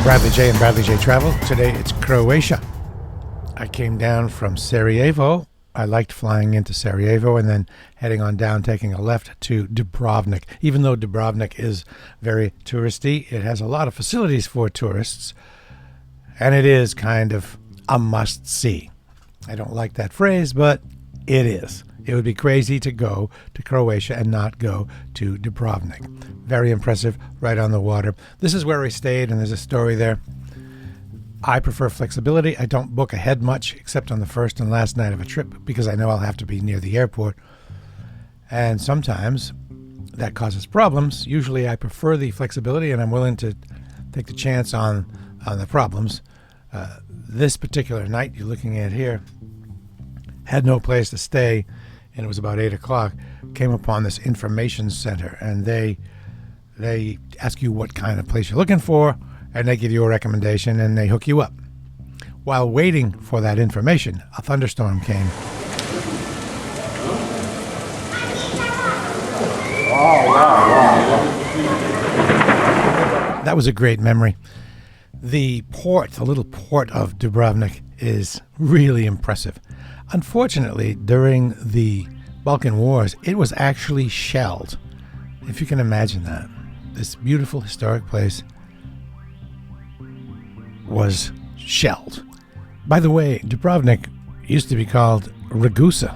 Bradley J and Bradley J Travel. Today it's Croatia. I came down from Sarajevo. I liked flying into Sarajevo and then heading on down, taking a left to Dubrovnik. Even though Dubrovnik is very touristy, it has a lot of facilities for tourists, and it is kind of a must-see. I don't like that phrase, but it is. It would be crazy to go to Croatia and not go to Dubrovnik. Very impressive, right on the water. This is where I stayed, and there's a story there. I prefer flexibility. I don't book ahead much, except on the first and last night of a trip, because I know I'll have to be near the airport. And sometimes that causes problems. Usually I prefer the flexibility, and I'm willing to take the chance on the problems. This particular night you're looking at here had no place to stay, and it was about 8 o'clock. Came upon this information center, and they ask you what kind of place you're looking for, and they give you a recommendation, and they hook you up. While waiting for that information, a thunderstorm came. That was a great memory. The little port of Dubrovnik is really impressive. Unfortunately, during the Balkan Wars, it was actually shelled. If you can imagine that. This beautiful historic place was shelled. By the way, Dubrovnik used to be called Ragusa,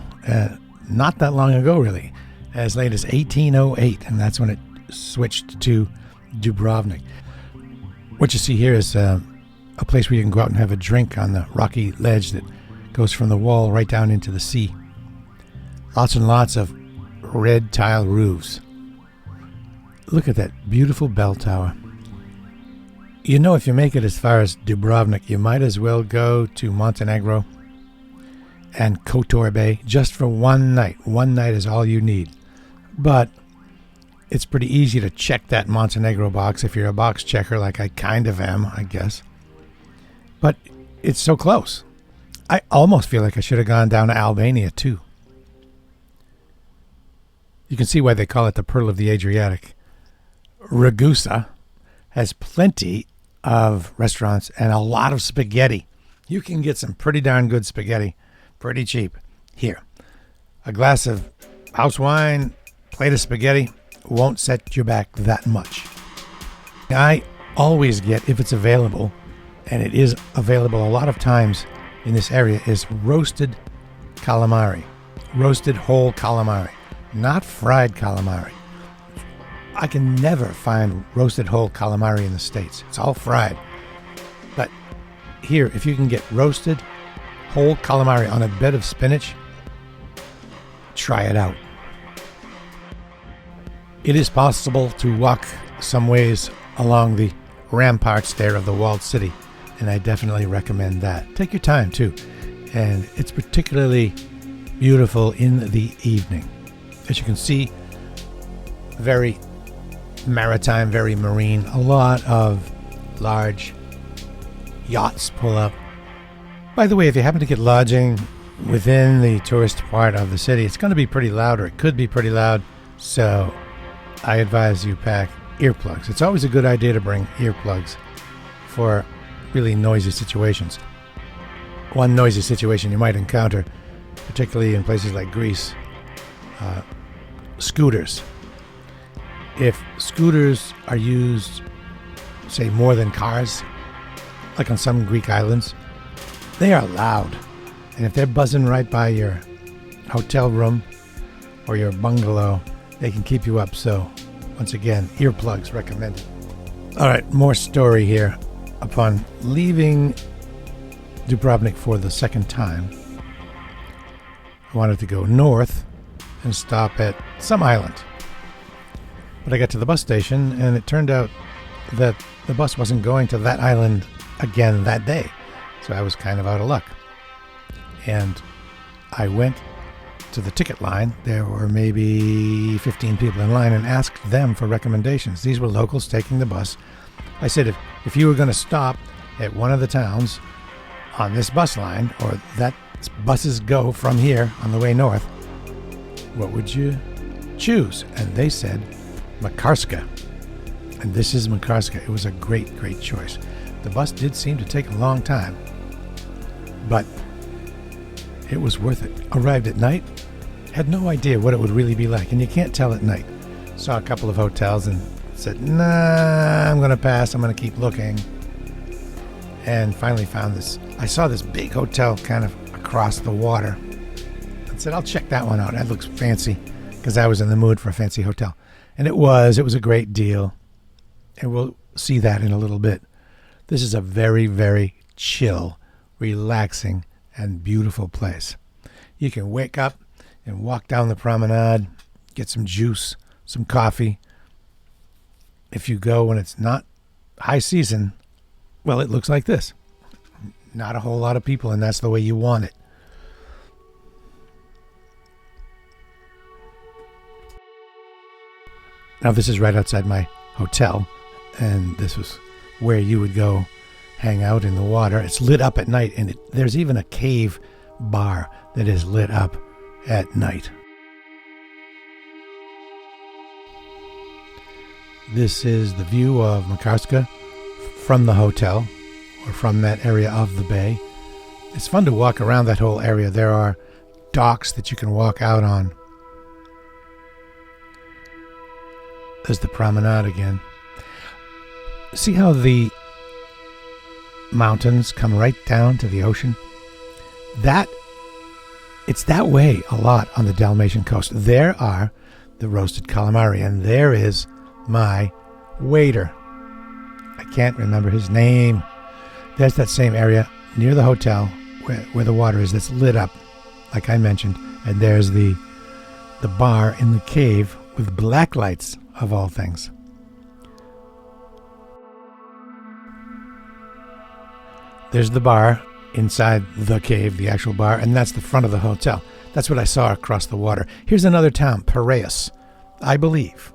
not that long ago, really, as late as 1808, and that's when it switched to Dubrovnik. What you see here is a place where you can go out and have a drink on the rocky ledge that goes from the wall right down into the sea. Lots and lots of red tile roofs. Look at that beautiful bell tower. You know, if you make it as far as Dubrovnik, you might as well go to Montenegro and Kotor Bay just for one night. One night is all you need. But it's pretty easy to check that Montenegro box if you're a box checker, like I kind of am, I guess. But it's so close. I almost feel like I should have gone down to Albania, too. You can see why they call it the Pearl of the Adriatic. Ragusa has plenty of restaurants and a lot of spaghetti. You can get some pretty darn good spaghetti, pretty cheap. Here, a glass of house wine, plate of spaghetti won't set you back that much. I always get, if it's available, and it is available a lot of times in this area, is roasted calamari. Roasted whole calamari, not fried calamari. I can never find roasted whole calamari in the States. It's all fried. But here, if you can get roasted whole calamari on a bed of spinach, try it out. It is possible to walk some ways along the ramparts there of the walled city, and I definitely recommend that. Take your time, too. And it's particularly beautiful in the evening. As you can see, very maritime, very marine. A lot of large yachts pull up. By the way, if you happen to get lodging within the tourist part of the city, it's going to be pretty loud, or it could be pretty loud, so I advise you pack earplugs. It's always a good idea to bring earplugs for really noisy situations. One noisy situation you might encounter, particularly in places like Greece, scooters. If scooters are used, say, more than cars, like on some Greek islands, they are loud. And if they're buzzing right by your hotel room or your bungalow, they can keep you up. So, once again, earplugs recommended. All right, more story here. Upon leaving Dubrovnik for the second time, I wanted to go north and stop at some island. But I got to the bus station, and it turned out that the bus wasn't going to that island again that day. So I was kind of out of luck. And I went to the ticket line. There were maybe 15 people in line, and asked them for recommendations. These were locals taking the bus. I said, if you were going to stop at one of the towns on this bus line, or that buses go from here on the way north, what would you choose? And they said Markaska. And this is Markaska. It was a great, great choice. The bus did seem to take a long time, but it was worth it. Arrived at night, had no idea what it would really be like, and you can't tell at night. Saw a couple of hotels and said, nah, I'm going to pass. I'm going to keep looking. And finally found this. I saw this big hotel kind of across the water. I said, I'll check that one out. That looks fancy, because I was in the mood for a fancy hotel. And it was a great deal. And we'll see that in a little bit. This is a very, very chill, relaxing, and beautiful place. You can wake up and walk down the promenade, get some juice, some coffee. If you go when it's not high season, well, it looks like this. Not a whole lot of people, and that's the way you want it. Now, this is right outside my hotel, and this was where you would go hang out in the water. It's lit up at night, and there's even a cave bar that is lit up at night. This is the view of Markaska from the hotel, or from that area of the bay. It's fun to walk around that whole area. There are docks that you can walk out on. There's the promenade again. See how the mountains come right down to the ocean? It's that way a lot on the Dalmatian coast. There are the roasted calamari, and there is my waiter. I can't remember his name. There's that same area near the hotel where the water is, that's lit up, like I mentioned. And there's the bar in the cave with black lights, of all things. There's the bar inside the cave, the actual bar, and that's the front of the hotel. That's what I saw across the water. Here's another town, Piraeus, I believe.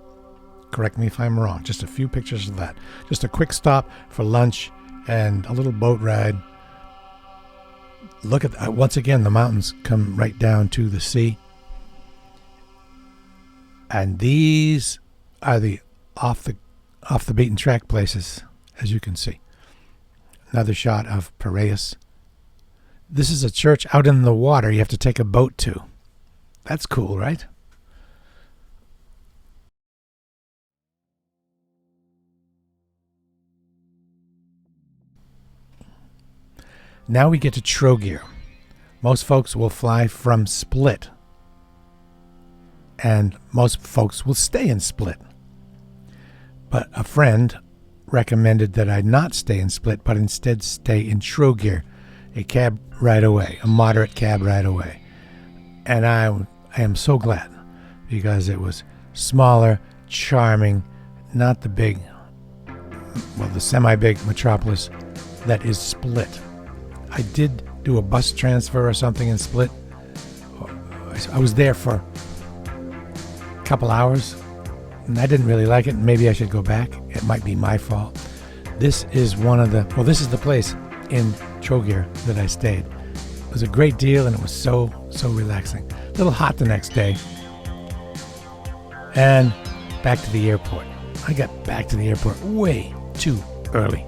Correct me if I'm wrong. Just a few pictures of that. Just a quick stop for lunch and a little boat ride. Look at once again, the mountains come right down to the sea. And these are the off the beaten track places, as you can see. Another shot of Piraeus. This is a church out in the water you have to take a boat to. That's cool, right? Now we get to Trogir. Most folks will fly from Split, and most folks will stay in Split. But a friend recommended that I not stay in Split, but instead stay in Trogir, a cab ride away, a moderate cab ride away. And I am so glad, because it was smaller, charming, not the big, well, the semi-big metropolis that is Split. I did do a bus transfer or something in Split. I was there for a couple hours, and I didn't really like it. Maybe I should go back. It might be my fault. This is this is the place in Trogir that I stayed. It was a great deal, and it was so relaxing. A little hot the next day. And back to the airport. I got back to the airport way too early.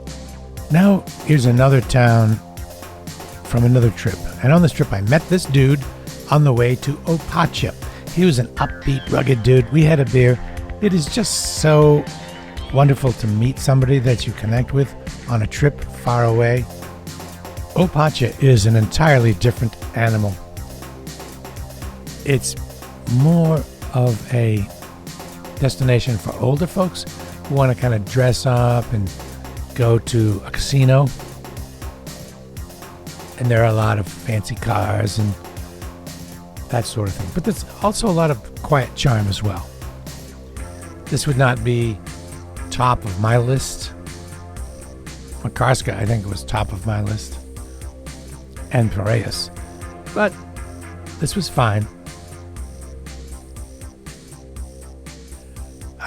Now, here's another town from another trip. And on this trip, I met this dude on the way to Opatia. He was an upbeat, rugged dude. We had a beer. It is just so wonderful to meet somebody that you connect with on a trip far away. Opatia is an entirely different animal. It's more of a destination for older folks who want to kind of dress up and go to a casino. And there are a lot of fancy cars and that sort of thing. But there's also a lot of quiet charm as well. This would not be top of my list. Markaska, I think, was top of my list. And Piraeus. But this was fine.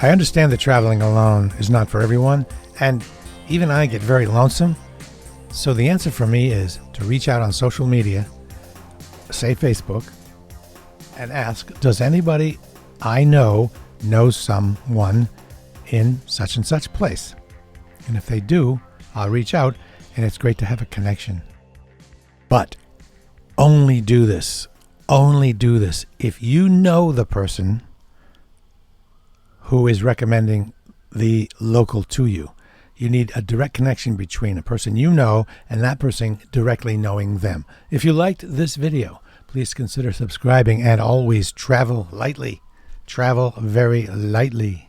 I understand that traveling alone is not for everyone, and even I get very lonesome. So the answer for me is to reach out on social media, say Facebook, and ask, does anybody I know someone in such and such place? And if they do, I'll reach out, and it's great to have a connection. But only do this if you know the person who is recommending the local to you. You need a direct connection between a person you know and that person directly knowing them. If you liked this video, please consider subscribing, and always travel lightly. Travel very lightly.